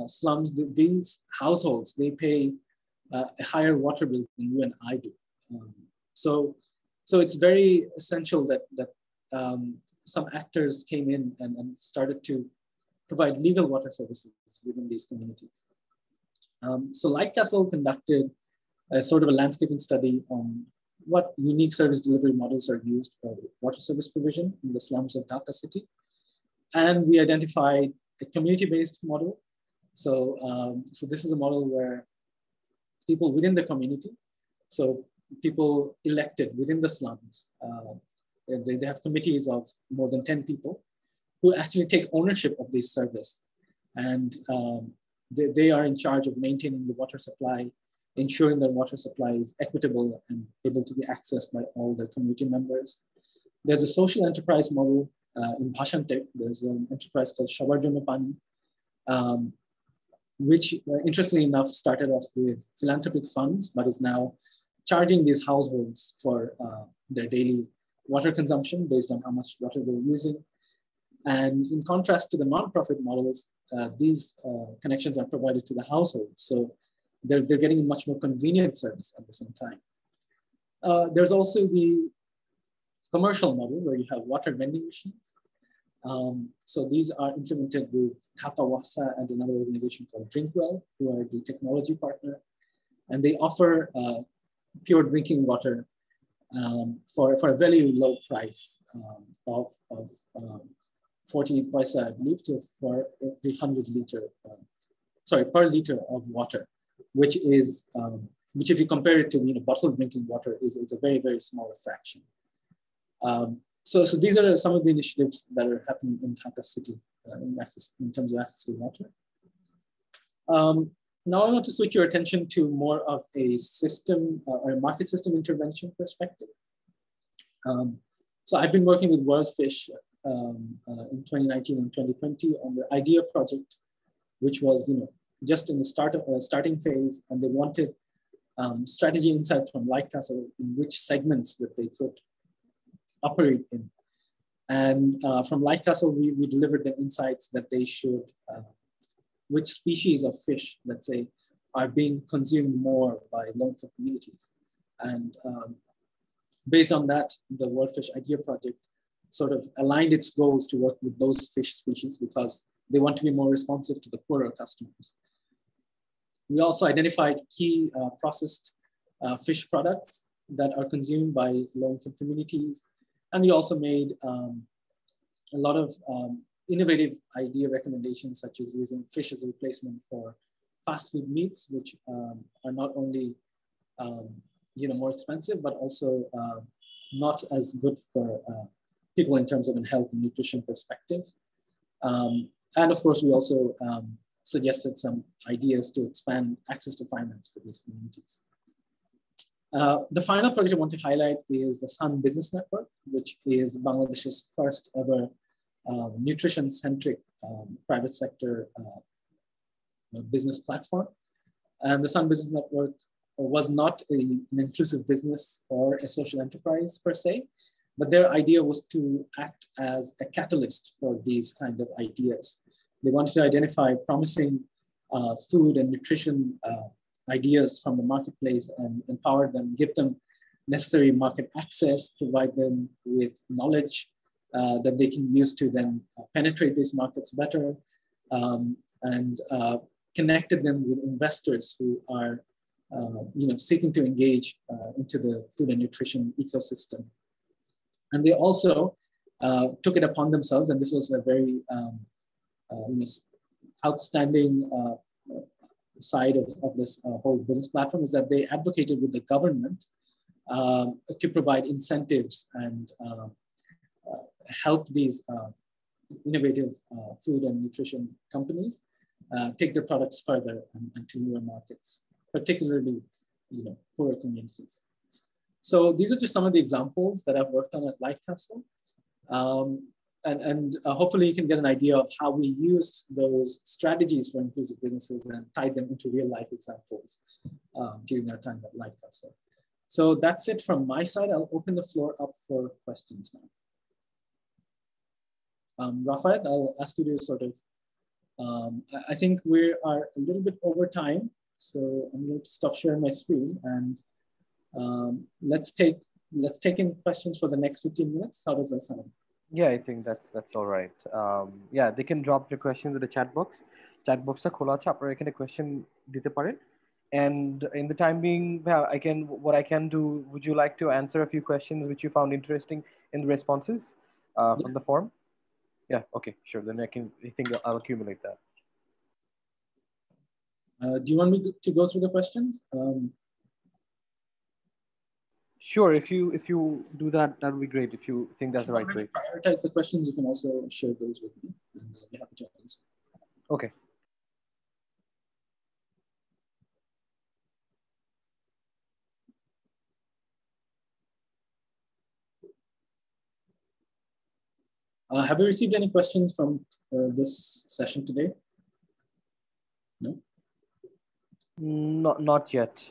slums, these households, they pay a higher water bill than you and I do. So it's very essential that some actors came in and started to provide legal water services within these communities. So Lightcastle conducted a sort of a landscaping study on what unique service delivery models are used for water service provision in the slums of Dhaka city. And we identified a community-based model. So this is a model where people within the community, so people elected within the slums, they have committees of more than 10 people who actually take ownership of this service. And they are in charge of maintaining the water supply, ensuring that water supply is equitable and able to be accessed by all the community members. There's a social enterprise model in Bhashantek. There's an enterprise called Shabar Jonno Pani, which interestingly enough started off with philanthropic funds, but is now charging these households for their daily water consumption based on how much water they're using. And in contrast to the nonprofit models, these connections are provided to the household. So they're getting a much more convenient service at the same time. There's also the commercial model where you have water vending machines. So these are implemented with Dhaka Wasa and another organization called Drinkwell, who are the technology partner. And they offer pure drinking water for a very low price of 40 paisa, I believe, for every 100 liter, per liter of water, which if you compare it to bottled drinking water, is a very, very small fraction. So these are some of the initiatives that are happening in Dhaka city in terms of access to water. Now I want to switch your attention to more of a system or a market system intervention perspective. So I've been working with WorldFish in 2019 and 2020 on the idea project, which was just in the starting phase, and they wanted strategy insights from Lightcastle in which segments that they could operate in. And from Lightcastle, we delivered them insights that they should, which species of fish, let's say, are being consumed more by long-term communities. And based on that, the World Fish Idea Project sort of aligned its goals to work with those fish species because they want to be more responsive to the poorer customers. We also identified key processed fish products that are consumed by low-income communities. And we also made a lot of innovative idea recommendations, such as using fish as a replacement for fast food meats, which are not only more expensive, but also not as good for people in terms of a health and nutrition perspective. And of course, we also suggested some ideas to expand access to finance for these communities. The final project I want to highlight is the Sun Business Network, which is Bangladesh's first ever nutrition-centric private sector business platform. And the Sun Business Network was not an inclusive business or a social enterprise per se, but their idea was to act as a catalyst for these kind of ideas. They wanted to identify promising food and nutrition ideas from the marketplace and empower them, give them necessary market access, provide them with knowledge that they can use to then penetrate these markets better, and connected them with investors who are seeking to engage into the food and nutrition ecosystem. And they also took it upon themselves, and this was a very outstanding side of this whole business platform, is that they advocated with the government to provide incentives and help these innovative food and nutrition companies take their products further and to newer markets, particularly poorer communities. So these are just some of the examples that I've worked on at Lightcastle. And hopefully you can get an idea of how we used those strategies for inclusive businesses and tied them into real life examples during our time at Lightcastle. So that's it from my side. I'll open the floor up for questions now. Rafael, I'll ask you to sort of, I think we are a little bit over time, so I'm going to stop sharing my screen and let's take in questions for the next 15 minutes. How does that sound? Yeah, I think that's all right. Yeah, they can drop their questions in the chat box. Chat box ta khola ache, apnara ekhane question dite paren. And in the time being, what I can do, would you like to answer a few questions which you found interesting in the responses from the forum? Yeah, okay, sure. Then I think I'll accumulate that. Do you want me to go through the questions? Sure, if you do that, that would be great. If you think that's the right way. Prioritize the questions, you can also share those with me, and I'll be happy to answer. Okay. Have you received any questions from this session today? No? Not yet.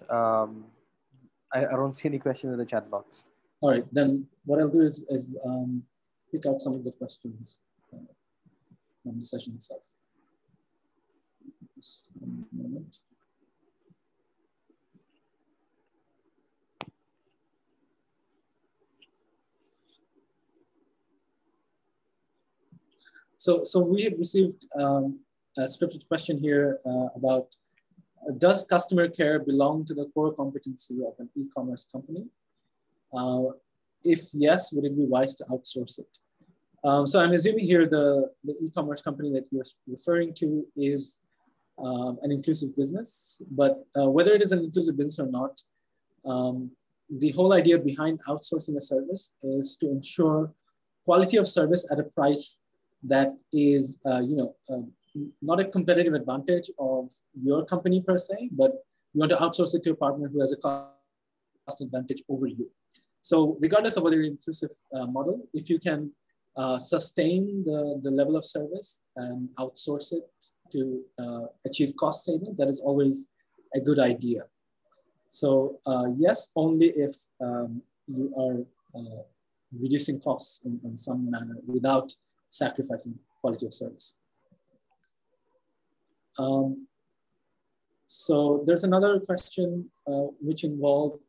I don't see any questions in the chat box. All right, then what I'll do is pick out some of the questions from the session itself. Just a moment. So we have received a scripted question here about, does customer care belong to the core competency of an e-commerce company? If yes, would it be wise to outsource it? So I'm assuming here the e-commerce company that you're referring to is an inclusive business, but whether it is an inclusive business or not, the whole idea behind outsourcing a service is to ensure quality of service at a price that is, not a competitive advantage of your company per se, but you want to outsource it to a partner who has a cost advantage over you. So regardless of whether you're an inclusive model, if you can sustain the level of service and outsource it to achieve cost savings, that is always a good idea. So yes, only if you are reducing costs in some manner without sacrificing quality of service. So there's another question which involved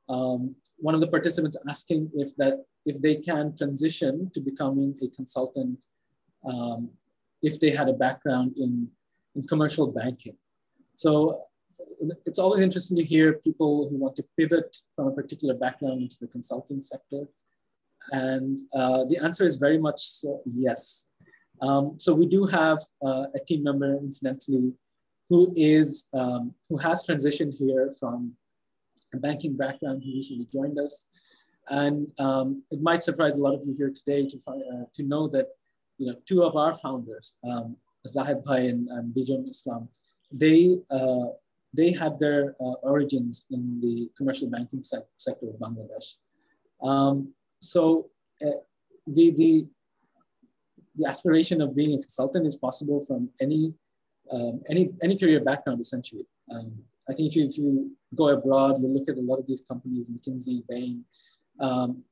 one of the participants asking if they can transition to becoming a consultant if they had a background in commercial banking. So it's always interesting to hear people who want to pivot from a particular background into the consulting sector. And the answer is very much so, yes. So we do have a team member, incidentally, who has transitioned here from a banking background, who recently joined us. And it might surprise a lot of you here today to know that, you know, two of our founders, Zahid Bhai and Bijon Islam, they had their origins in the commercial banking sector of Bangladesh. So the aspiration of being a consultant is possible from any career background, essentially. I think if you go abroad, you look at a lot of these companies, McKinsey, Bain,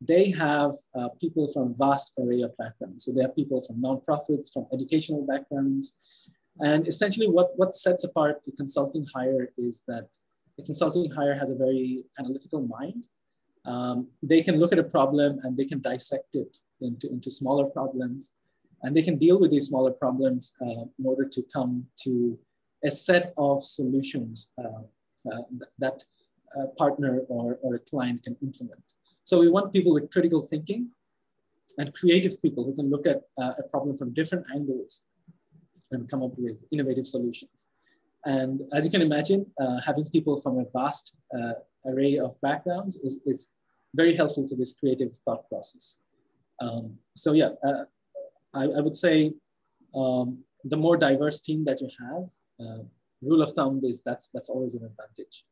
they have people from a vast array of backgrounds. So they have people from nonprofits, from educational backgrounds. And essentially what sets apart a consulting hire is that a consulting hire has a very analytical mind. They can look at a problem and they can dissect it into smaller problems. And they can deal with these smaller problems in order to come to a set of solutions that a partner or a client can implement. So we want people with critical thinking and creative people who can look at a problem from different angles and come up with innovative solutions. And as you can imagine, having people from a vast array of backgrounds is very helpful to this creative thought process. So yeah, I would say the more diverse team that you have, rule of thumb is that's always an advantage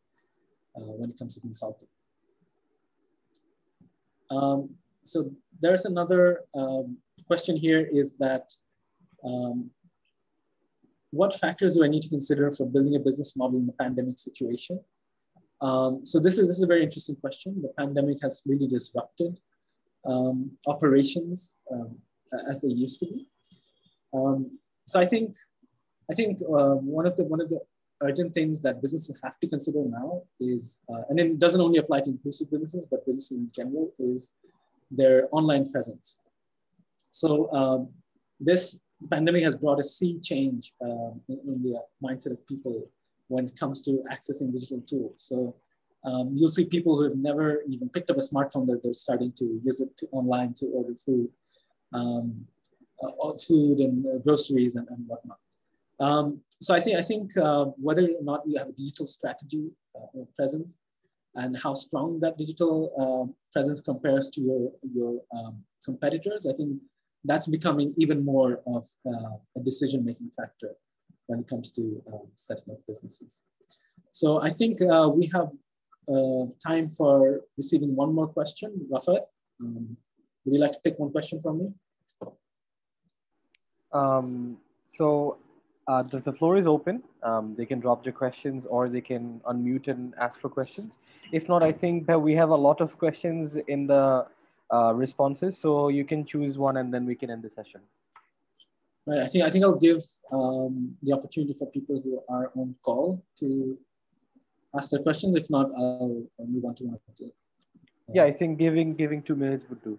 when it comes to consulting. So there's another question here is that, what factors do I need to consider for building a business model in a pandemic situation? So this is a very interesting question. The pandemic has really disrupted operations as they used to be. So I think one of the urgent things that businesses have to consider now is, and it doesn't only apply to inclusive businesses, but businesses in general, is their online presence. So this pandemic has brought a sea change in the mindset of people when it comes to accessing digital tools. So you'll see people who have never even picked up a smartphone, that they're starting to use it online to order food, and groceries and whatnot. So I think whether or not you have a digital strategy or presence, and how strong that digital presence compares to your competitors, I think that's becoming even more of a decision-making factor when it comes to setting up businesses. So I think we have time for receiving one more question. Rafa, would you like to pick one question from me? The floor is open. They can drop their questions or they can unmute and ask for questions. If not, I think that we have a lot of questions in the responses, so you can choose one and then we can end the session. Right. I think I'll give the opportunity for people who are on call to ask their questions. If not, I'll move on to one of the. Yeah, I think giving 2 minutes would do.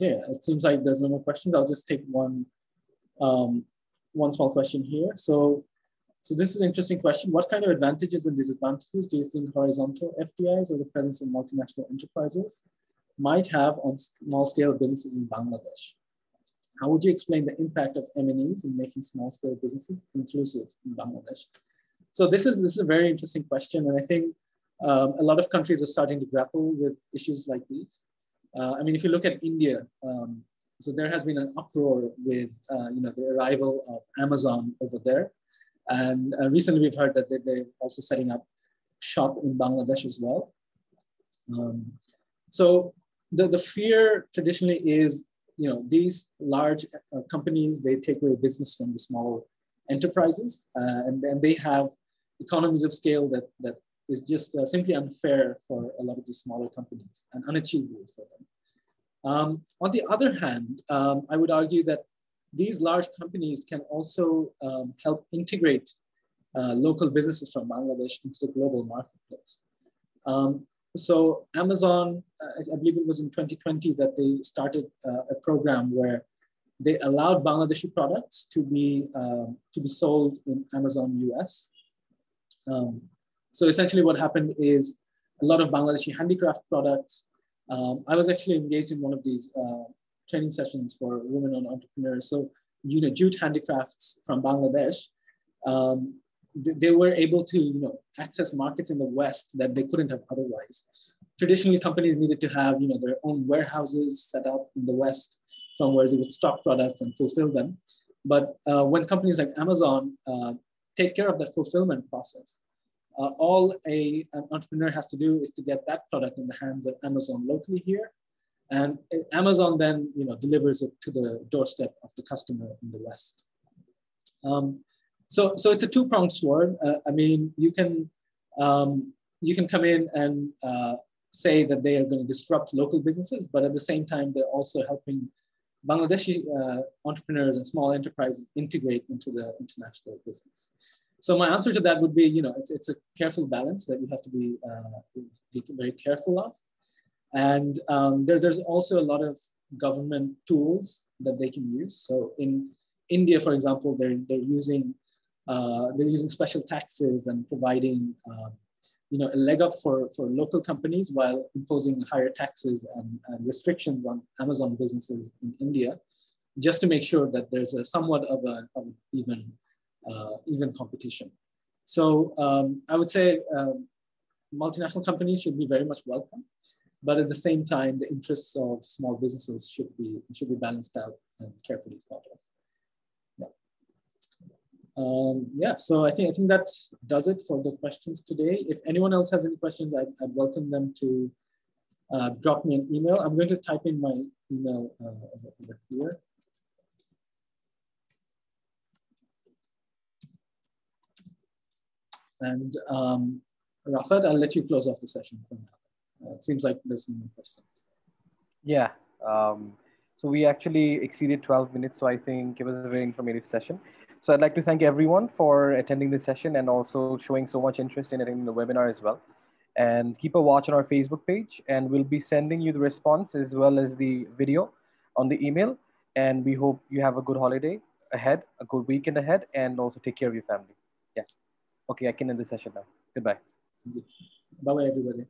Okay, it seems like there's no more questions. I'll just take one small question here. So this is an interesting question. What kind of advantages and disadvantages do you think horizontal FDIs or the presence of multinational enterprises might have on small-scale businesses in Bangladesh? How would you explain the impact of M&Es in making small-scale businesses inclusive in Bangladesh? So this is a very interesting question, and I think a lot of countries are starting to grapple with issues like these. I mean, if you look at India, so there has been an uproar with the arrival of Amazon over there. And recently we've heard that they're also setting up shop in Bangladesh as well. So the fear traditionally is, these large companies, they take away business from the small enterprises, and then they have economies of scale that is just simply unfair for a lot of these smaller companies and unachievable for them. On the other hand, I would argue that these large companies can also help integrate local businesses from Bangladesh into the global marketplace. So Amazon, I believe it was in 2020 that they started a program where they allowed Bangladeshi products to be sold in Amazon US. So essentially what happened is a lot of Bangladeshi handicraft products. I was actually engaged in one of these training sessions for women-owned entrepreneurs. So, jute handicrafts from Bangladesh, they were able to, access markets in the West that they couldn't have otherwise. Traditionally, companies needed to have, their own warehouses set up in the West from where they would stock products and fulfill them. But when companies like Amazon take care of that fulfillment process, all an entrepreneur has to do is to get that product in the hands of Amazon locally here. And Amazon then, delivers it to the doorstep of the customer in the West. So it's a two-pronged sword. I mean, you can come in and say that they are going to disrupt local businesses, but at the same time, they're also helping Bangladeshi entrepreneurs and small enterprises integrate into the international business. So my answer to that would be, it's a careful balance that you have to be very careful of. And there's also a lot of government tools that they can use. So in India, for example, they're using special taxes and providing a leg up for local companies while imposing higher taxes and restrictions on Amazon businesses in India, just to make sure that there's a somewhat of an even competition. So I would say multinational companies should be very much welcome, but at the same time, the interests of small businesses should be balanced out and carefully thought of. So I think that does it for the questions today. If anyone else has any questions, I'd welcome them to drop me an email. I'm going to type in my email over here. And Rafat, I'll let you close off the session for now. It seems like there's no more questions. Yeah. So we actually exceeded 12 minutes. So I think it was a very informative session. So I'd like to thank everyone for attending this session and also showing so much interest in attending the webinar as well. And keep a watch on our Facebook page, and we'll be sending you the response as well as the video on the email. And we hope you have a good holiday ahead, a good weekend ahead, and also take care of your family. Yeah. Okay, I can end the session now. Goodbye. Bye-bye, everybody.